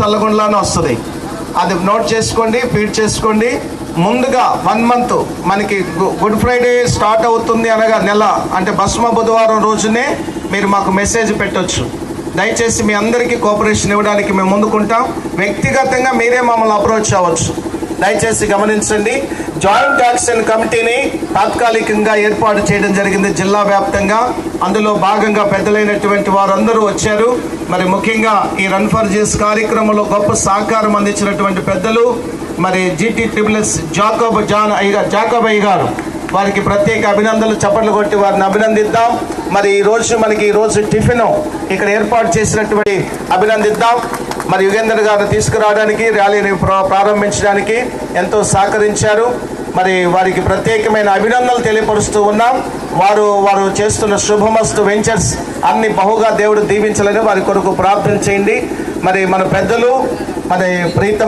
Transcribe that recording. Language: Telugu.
చల్లగుండలానే వస్తుంది. అది నోట్ చేసుకోండి, ఫీడ్ చేసుకోండి. ముందుగా 1 month మనకి గుడ్ ఫ్రైడే స్టార్ట్ అవుతుంది అనగా నెల అంటే భస్మ బుధవారం రోజునే మీరు మాకు మెసేజ్ పెట్టొచ్చు. దయచేసి మీ అందరికీ కోఆపరేషన్ ఇవ్వడానికి మేము ముందుకుంటాం. వ్యక్తిగతంగా మీరే మమ్మల్ని అప్రోచ్ అవ్వచ్చు. దయచేసి గమనించండి. జాయింట్ యాక్షన్ కమిటీని తాత్కాలికంగా ఏర్పాటు చేయడం జరిగింది జిల్లా వ్యాప్తంగా. అందులో భాగంగా పెద్దలైనటువంటి వారందరూ వచ్చారు. మరి ముఖ్యంగా ఈ రన్ ఫర్ జీసస్ కార్యక్రమంలో గొప్ప సహకారం అందించినటువంటి పెద్దలు మరి GT-SSS జాకబ్ అయ్య గారు, వారికి ప్రత్యేక అభినందనలు. చప్పట్లు కొట్టి వారిని అభినందిద్దాం. మరి ఈ రోజు టిఫిన్ ఇక్కడ ఏర్పాటు చేసినటువంటి అభినందిద్దాం. మరి యుగేందర్ గారిని తీసుకురావడానికి, ర్యాలీని ప్రారంభించడానికి ఎంతో సహకరించారు. మరి వారికి ప్రత్యేకమైన అభినందనలు తెలియపరుస్తూ ఉన్నాం. వారు చేస్తున్న శుభమస్తు వెంచర్స్ అన్ని బహుగా దేవుడు దీవించాలని వారి కొరకు ప్రార్థన చేయండి. మరి మన పెద్దలు మరి ప్రీతం